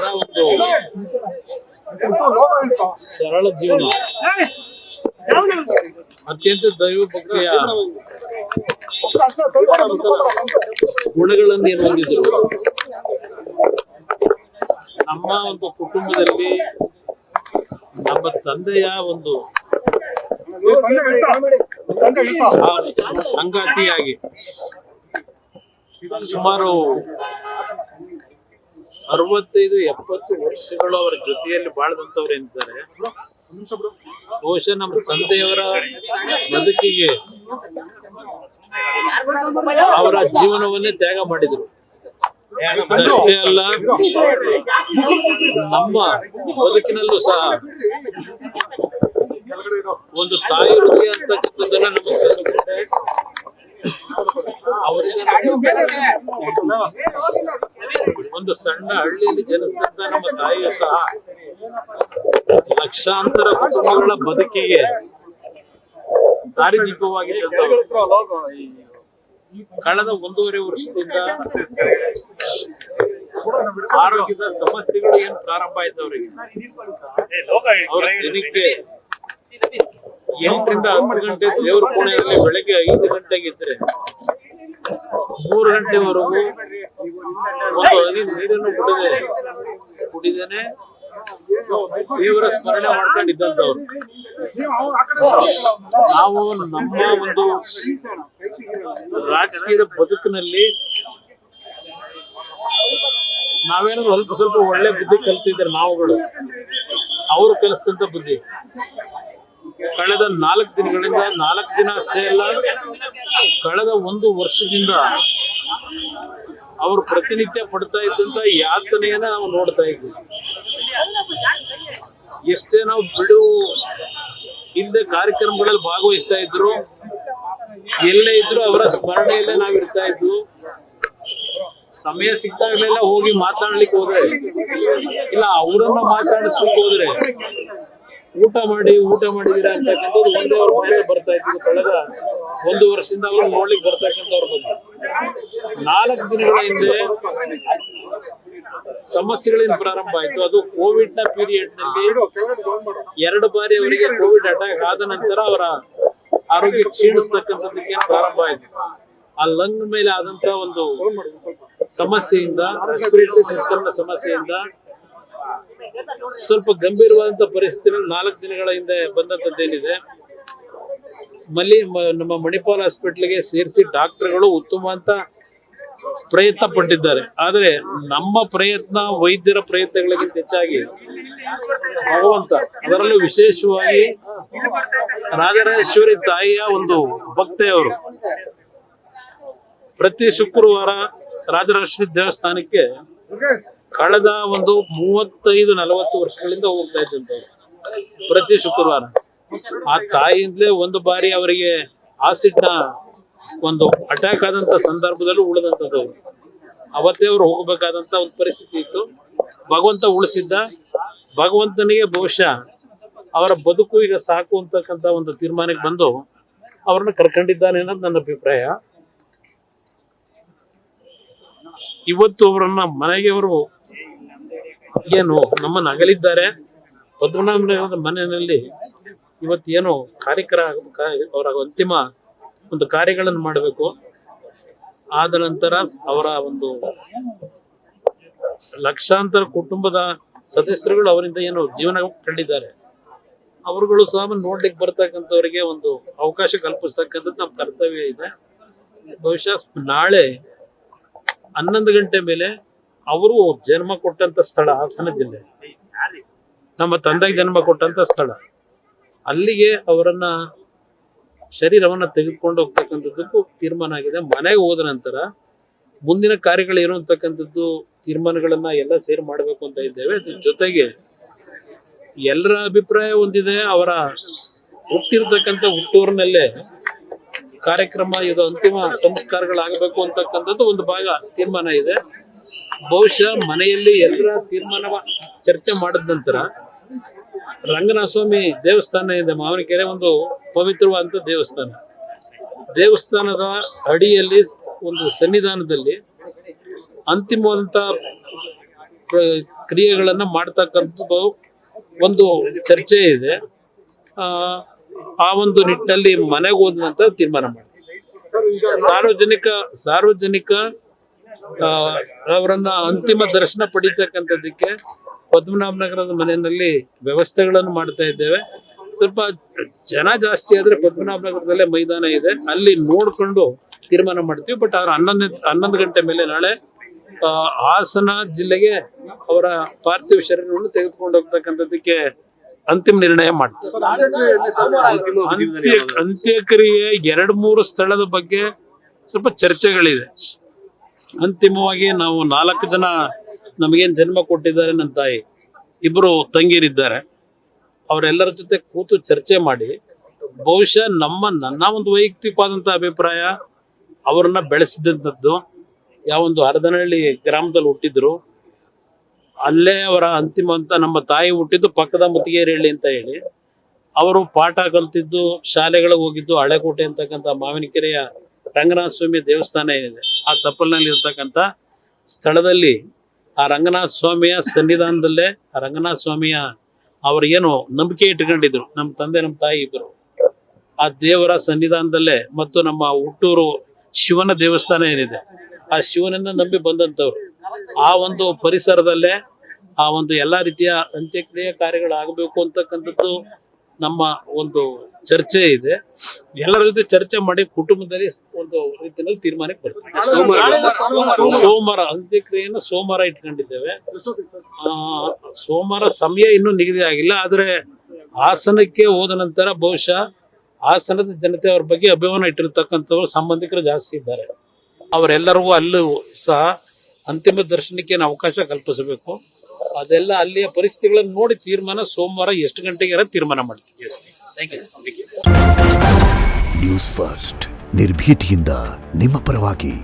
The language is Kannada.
ಅವರ ಒಂದು ಸರಳ ಜೀವನ, ಅತ್ಯಂತ ದೈವ ಭಕ್ತಿಯ ಗುಣಗಳನ್ನು ಏನು ಹೊಂದಿದ್ರು. ನಮ್ಮ ಒಂದು ಕುಟುಂಬದಲ್ಲಿ ನಮ್ಮ ತಂದೆಯ ಒಂದು ಸಂಗಾತಿಯಾಗಿ ಸುಮಾರು 65-70 ವರ್ಷಗಳು ಅವರ ಜೊತೆಯಲ್ಲಿ ಬಾಳದಂತವ್ರು ಏನಿದ್ದಾರೆ. ಬಹುಶಃ ನಮ್ಮ ತಂದೆಯವರ ಬದುಕಿಗೆ ಅವರ ಜೀವನವನ್ನೇ ತ್ಯಾಗ ಮಾಡಿದ್ರು. ಅಷ್ಟೇ ಅಲ್ಲ, ನಮ್ಮ ಬದುಕಿನಲ್ಲೂ ಸಹ ಒಂದು ತಾಯಿ ಹೃದಯ ಅಂತಕ್ಕಂಥದ್ದನ್ನ ನಮಗೆ ಕಲಿಸಿದ್ರೆ, ಒಂದು ಸಣ್ಣ ಹಳ್ಳಿಯಲ್ಲಿ ಜನಿಸಿದಂತ ನಮ್ಮ ತಾಯಿಯು ಸಹ ಲಕ್ಷಾಂತರ ಕುಟುಂಬಗಳ ಬದುಕಿಗೆ ದಾರಿದೀಪವಾಗಿ ಕಳೆದ 1.5 ವರ್ಷದಿಂದ ಆರೋಗ್ಯದ ಸಮಸ್ಯೆಗಳು ಏನು ಪ್ರಾರಂಭ ಆಯ್ತು ಅವರಿಗೆ. ಅವರ ದಿನಕ್ಕೆ 8 ರಿಂದ 10 ಗಂಟೆ ದೇವ್ರ ಕೋಣೆಯಲ್ಲಿ ಬೆಳಗ್ಗೆ 5 ಗಂಟೆಗೆ ಇದ್ರೆ 3 ಗಂಟೆವರೆಗೂ ಒಂದು ಹನಿ ನೀರನ್ನು ಕುಡಿದೇನೆ ದೇವರ ಸ್ಮರಣೆ ಮಾಡ್ಕೊಂಡಿದ್ದಂಥವ್ರು. ನಾವು ನಮ್ಮ ಒಂದು ರಾಜಕೀಯದ ಬದುಕಿನಲ್ಲಿ ನಾವೇನಾದ್ರು ಸ್ವಲ್ಪ ಒಳ್ಳೆ ಬುದ್ಧಿ ಕಲ್ತಿದ್ರೆ ನಾವುಗಳು, ಅವರು ಕಲಿಸಿದಂತ ಬುದ್ಧಿ ಕಳೆದ 4 ದಿನಗಳಿಂದ, 4 ದಿನ ಅಷ್ಟೇ ಅಲ್ಲ, ಕಳೆದ 1 ವರ್ಷದಿಂದ ಅವರು ಪ್ರತಿನಿತ್ಯ ಪಡ್ತಾ ಇದ್ದಂತ ಯಾತನೆಯನ್ನ ನಾವು ನೋಡ್ತಾ ಇದ್ವಿ. ಎಷ್ಟೇ ನಾವು ಬಿಡು ಇಲ್ಲದೆ ಕಾರ್ಯಕ್ರಮಗಳಲ್ಲಿ ಭಾಗವಹಿಸ್ತಾ ಇದ್ರು, ಎಲ್ಲೇ ಇದ್ರು ಅವರ ಸ್ಮರಣೆಯಲ್ಲೇ ನಾವ್ ಇರ್ತಾ ಇದ್ವು. ಸಮಯ ಸಿಕ್ಕಾಗ್ಲೆಲ್ಲ ಹೋಗಿ ಮಾತಾಡ್ಲಿಕ್ಕೆ ಹೋದ್ರೆ, ಇಲ್ಲ ಅವರನ್ನ ಮಾತಾಡಿಸ್ಲಿಕ್ಕೆ ಹೋದ್ರೆ ಊಟ ಮಾಡಿದೀರಾ ಅಂತಕ್ಕಂಥದ್ದು ಒಂದೇ ಅವ್ರ ಮನೆ ಬರ್ತಾ ಇದ್ರು. ಕಳೆದ 1 ವರ್ಷದಿಂದ ಅವ್ರು ನೋಡ್ಲಿಕ್ಕೆ ಬರ್ತಕ್ಕಂಥವ್ರ ಬಗ್ಗೆ 4 ದಿನಗಳ ಹಿಂದೆ ಸಮಸ್ಯೆಗಳೇನು ಪ್ರಾರಂಭ ಆಯ್ತು. ಅದು ಕೋವಿಡ್ ನ ಪೀರಿಯಡ್ ನಲ್ಲಿ 2 ಬಾರಿ ಅವರಿಗೆ ಕೋವಿಡ್ ಅಟ್ಯಾಕ್ ಆದ ನಂತರ ಅವರ ಆರೋಗ್ಯ ಕ್ಷೀಣಿಸ್ತಕ್ಕಂಥದ್ದಕ್ಕೆ ಪ್ರಾರಂಭ ಆಯ್ತು. ಆ ಲಂಗ್ ಮೇಲೆ ಆದಂತ ಒಂದು ಸಮಸ್ಯೆಯಿಂದ, ರೆಸ್ಪಿರೇಟರಿ ಸಿಸ್ಟಮ್ ನ ಸಮಸ್ಯೆಯಿಂದ ಸ್ವಲ್ಪ ಗಂಭೀರವಾದಂತ ಪರಿಸ್ಥಿತಿ 4 ದಿನಗಳ ಹಿಂದೆ ಬಂದಂತದ್ದೇನಿದೆ. ನಮ್ಮ ಮಣಿಪಾಲ್ ಹಾಸ್ಪಿಟ್ಲಿಗೆ ಸೇರಿಸಿ ಡಾಕ್ಟರ್ಗಳು ಉತ್ತಮ ಅಂತ ಪ್ರಯತ್ನ ಪಟ್ಟಿದ್ದಾರೆ. ಆದ್ರೆ ನಮ್ಮ ಪ್ರಯತ್ನ, ವೈದ್ಯರ ಪ್ರಯತ್ನಗಳಿಗಿಂತ ಹೆಚ್ಚಾಗಿ ಭಗವಂತ, ಅದರಲ್ಲೂ ವಿಶೇಷವಾಗಿ ರಾಜರಾಜೇಶ್ವರಿ ತಾಯಿಯ ಒಂದು ಭಕ್ತೆಯವರು ಪ್ರತಿ ಶುಕ್ರವಾರ ರಾಜರಾಜೇಶ್ವರಿ ದೇವಸ್ಥಾನಕ್ಕೆ ಕಳೆದ ಒಂದು 35-40 ವರ್ಷಗಳಿಂದ ಹೋಗ್ತಾ ಇದ್ದಂಥವ್ರು ಪ್ರತಿ ಶುಕ್ರವಾರ. ಆ ತಾಯಿಯಿಂದಲೇ 1 ಬಾರಿ ಅವರಿಗೆ ಆಸಿಡ್ ನ ಒಂದು ಅಟ್ಯಾಕ್ ಆದಂತ ಸಂದರ್ಭದಲ್ಲೂ ಉಳಿದಂಥದ್ದು. ಅವತ್ತೇ ಅವ್ರು ಹೋಗಬೇಕಾದಂತ ಒಂದು ಪರಿಸ್ಥಿತಿ ಇತ್ತು. ಭಗವಂತ ಉಳಿಸಿದ್ದ. ಭಗವಂತನಿಗೆ ಬಹುಶಃ ಅವರ ಬದುಕು ಈಗ ಸಾಕು ಅಂತಕ್ಕಂಥ ಒಂದು ತೀರ್ಮಾನಕ್ಕೆ ಬಂದು ಅವ್ರನ್ನ ಕರ್ಕೊಂಡಿದ್ದಾನೆ ಅನ್ನೋದು ನನ್ನ ಅಭಿಪ್ರಾಯ. ಇವತ್ತು ಅವರನ್ನ ಮನೆಗೆ ಅವರು ಏನು ನಮ್ಮನ್ನು ಅಗಲಿದ್ದಾರೆ. ಪದ್ಮನಾಭನಗರದ ಮನೆಯಲ್ಲಿ ಇವತ್ತೇನು ಅವರ ಅಂತಿಮ ಒಂದು ಕಾರ್ಯಗಳನ್ನು ಮಾಡಬೇಕು. ಆದ ನಂತರ ಅವರ ಒಂದು ಲಕ್ಷಾಂತರ ಕುಟುಂಬದ ಸದಸ್ಯರುಗಳು ಅವರಿಂದ ಏನು ಜೀವನ ಕಂಡಿದ್ದಾರೆ, ಅವರುಗಳು ಸಹ ನೋಡ್ಲಿಕ್ಕೆ ಬರ್ತಕ್ಕಂಥವರಿಗೆ ಒಂದು ಅವಕಾಶ ಕಲ್ಪಿಸ್ತಕ್ಕಂಥದ್ದು ನಮ್ಮ ಕರ್ತವ್ಯ ಇದೆ. ಬಹುಶಃ ನಾಳೆ 11 ಗಂಟೆ ಮೇಲೆ ಅವರು ಜನ್ಮ ಕೊಟ್ಟಂತ ಸ್ಥಳ ಹಾಸನ ಜಿಲ್ಲೆ, ನಮ್ಮ ತಂದೆಗೆ ಜನ್ಮ ಕೊಟ್ಟಂತ ಸ್ಥಳ, ಅಲ್ಲಿಗೆ ಅವರನ್ನ ಶರೀರವನ್ನ ತೆಗೆದುಕೊಂಡು ಹೋಗ್ತಕ್ಕಂಥದ್ದಕ್ಕೂ ತೀರ್ಮಾನ ಆಗಿದೆ. ಮನೆಗೆ ಹೋದ ನಂತರ ಮುಂದಿನ ಕಾರ್ಯಗಳೇನು ಅಂತಕ್ಕಂಥದ್ದು ತೀರ್ಮಾನಗಳನ್ನ ಎಲ್ಲ ಸೇರಿ ಮಾಡಬೇಕು ಅಂತ ಇದ್ದೇವೆ. ಅದ್ರ ಜೊತೆಗೆ ಎಲ್ಲರ ಅಭಿಪ್ರಾಯ ಹೊಂದಿದೆ. ಅವರ ಹುಟ್ಟಿರ್ತಕ್ಕಂಥ ಹುಟ್ಟೂರಿನಲ್ಲೇ ಕಾರ್ಯಕ್ರಮ, ಇದು ಅಂತಿಮ ಸಂಸ್ಕಾರಗಳಾಗಬೇಕು ಅಂತಕ್ಕಂಥದ್ದು ಒಂದು ಭಾಗ ತೀರ್ಮಾನ ಇದೆ. ಬಹುಶಃ ಮನೆಯಲ್ಲಿ ಎಲ್ಲರ ತೀರ್ಮಾನ ಚರ್ಚೆ ಮಾಡಿದ ನಂತರ ರಂಗನಾಥಸ್ವಾಮಿ ದೇವಸ್ಥಾನ ಇದೆ, ಮಾವಿನಕೆರೆ, ಒಂದು ಪವಿತ್ರವಾದಂಥ ದೇವಸ್ಥಾನದ ಅಡಿಯಲ್ಲಿ ಒಂದು ಸನ್ನಿಧಾನದಲ್ಲಿ ಅಂತಿಮವಾದಂಥ ಕ್ರಿಯೆಗಳನ್ನ ಮಾಡ್ತಕ್ಕಂಥದ್ದು ಒಂದು ಚರ್ಚೆ ಇದೆ. ಆ ಒಂದು ನಿಟ್ಟಿನಲ್ಲಿ ಮನೆಗೆ ಹೋದ ನಂತರ ತೀರ್ಮಾನ ಮಾಡ್ತೀವಿ. ಸಾರ್ವಜನಿಕ ಅವರನ್ನ ಅಂತಿಮ ದರ್ಶನ ಪಡಿತಕ್ಕಂಥದ್ದಕ್ಕೆ ಪದ್ಮನಾಭನಗರದ ಮನೆಯಲ್ಲಿ ವ್ಯವಸ್ಥೆಗಳನ್ನು ಮಾಡ್ತಾ ಇದ್ದೇವೆ. ಸ್ವಲ್ಪ ಜನ ಜಾಸ್ತಿ ಆದ್ರೆ ಪದ್ಮನಾಭನಗರದಲ್ಲೇ ಮೈದಾನ ಇದೆ, ಅಲ್ಲಿ ನೋಡ್ಕೊಂಡು ತೀರ್ಮಾನ ಮಾಡ್ತೀವಿ. ಬಟ್ ಅವ್ರ 11 ಗಂಟೆ ಮೇಲೆ ನಾಳೆ ಹಾಸನ ಜಿಲ್ಲೆಗೆ ಅವರ ಪಾರ್ಥಿವ ಶರೀರವನ್ನು ತೆಗೆದುಕೊಂಡು ಹೋಗ್ತಕ್ಕಂಥದ್ದಕ್ಕೆ ಅಂತಿಮ ನಿರ್ಣಯ ಮಾಡ್ತೀವಿ. ಅಂತ್ಯಕ್ರಿಯೆ 2-3 ಸ್ಥಳದ ಬಗ್ಗೆ ಸ್ವಲ್ಪ ಚರ್ಚೆಗಳಿದೆ. ಅಂತಿಮವಾಗಿ ನಾವು 4 ಜನ ನಮಗೇನು ಜನ್ಮ ಕೊಟ್ಟಿದ್ದಾರೆ, ನನ್ನ ತಾಯಿ, 2 ತಂಗಿಯರಿದ್ದಾರೆ, ಅವರೆಲ್ಲರ ಜೊತೆ ಕೂತು ಚರ್ಚೆ ಮಾಡಿ ಬಹುಶಃ ನನ್ನ ಒಂದು ವೈಯಕ್ತಿಕವಾದಂಥ ಅಭಿಪ್ರಾಯ, ಅವರನ್ನ ಬೆಳೆಸಿದಂಥದ್ದು ಯಾವೊಂದು ಹರದನಹಳ್ಳಿ ಗ್ರಾಮದಲ್ಲಿ ಹುಟ್ಟಿದ್ರು, ಅಲ್ಲೇ ಅವರ ಅಂತಿಮ ಅಂತ ನಮ್ಮ ತಾಯಿ ಹುಟ್ಟಿದ್ದು ಪಕ್ಕದ ಮುತ್ತಿಗೆರೇಹಳ್ಳಿ ಅಂತ ಹೇಳಿ, ಅವರು ಪಾಠ ಕಲ್ತಿದ್ದು, ಶಾಲೆಗಳಿಗೆ ಹೋಗಿದ್ದು ಹಳೆಕೋಟೆ ಅಂತಕ್ಕಂಥ ಮಾವಿನಕೆರೆಯ ರಂಗನಾಥ ಸ್ವಾಮಿ ದೇವಸ್ಥಾನ ಏನಿದೆ ಆ ತಪ್ಪಲಿನಲ್ಲಿ ಇರ್ತಕ್ಕಂಥ ಸ್ಥಳದಲ್ಲಿ ಆ ರಂಗನಾಥ ಸ್ವಾಮಿಯ ಸನ್ನಿಧಾನದಲ್ಲೇ ಆ ರಂಗನಾಥ ಸ್ವಾಮಿಯ ಅವರು ಏನು ನಂಬಿಕೆ ಇಟ್ಕೊಂಡಿದ್ರು, ನಮ್ಮ ತಂದೆ ನಮ್ಮ ತಾಯಿ ಇಬ್ಬರು, ಆ ದೇವರ ಸನ್ನಿಧಾನದಲ್ಲೇ ಮತ್ತು ನಮ್ಮ ಹುಟ್ಟೂರು ಶಿವನ ದೇವಸ್ಥಾನ ಏನಿದೆ ಆ ಶಿವನನ್ನ ನಂಬಿ ಬಂದಂಥವ್ರು, ಆ ಒಂದು ಪರಿಸರದಲ್ಲೇ ಆ ಒಂದು ಎಲ್ಲಾ ರೀತಿಯ ಅಂತ್ಯಕ್ರಿಯೆ ಕಾರ್ಯಗಳಾಗಬೇಕು ಅಂತಕ್ಕಂಥದ್ದು ನಮ್ಮ ಒಂದು ಚರ್ಚೆ ಇದೆ. ಎಲ್ಲರ ಜೊತೆ ಚರ್ಚೆ ಮಾಡಿ ಕುಟುಂಬದಲ್ಲಿ ಒಂದು ರೀತಿಯಲ್ಲಿ ತೀರ್ಮಾನಕ್ಕೆ ಬರ್ತೀವಿ. ಸೋಮವಾರ ಅಂತ್ಯಕ್ರಿಯೆಯನ್ನು ಸೋಮವಾರ ಇಟ್ಕೊಂಡಿದ್ದೇವೆ. ಸೋಮವಾರ ಸಮಯ ಇನ್ನೂ ನಿಗದಿ ಆಗಿಲ್ಲ. ಆದ್ರೆ ಹಾಸನಕ್ಕೆ ಹೋದ ನಂತರ ಬಹುಶಃ ಹಾಸನದ ಜನತೆ ಅವ್ರ ಬಗ್ಗೆ ಅಭಿಮಾನ ಇಟ್ಟಿರ್ತಕ್ಕಂಥವ್ರು ಸಂಬಂಧಿಕರು ಜಾಸ್ತಿ ಇದ್ದಾರೆ. ಅವರೆಲ್ಲರಿಗೂ ಅಲ್ಲೂ ಸಹ ಅಂತಿಮ ದರ್ಶನಕ್ಕೆ ಅವಕಾಶ ಕಲ್ಪಿಸಬೇಕು. ಅದೆಲ್ಲ ಅಲ್ಲಿಯ ಪರಿಸ್ಥಿತಿಗಳನ್ನು ನೋಡಿ ತೀರ್ಮಾನ ಸೋಮವಾರ ಎಷ್ಟು ಗಂಟೆಗೆ ತೀರ್ಮಾನ ಮಾಡ್ತೀವಿ. ನ್ಯೂಸ್ ಫಸ್ಟ್ ನಿರ್ಭೀತಿಯಿಂದ ನಿಮ್ಮ ಪರವಾಗಿ.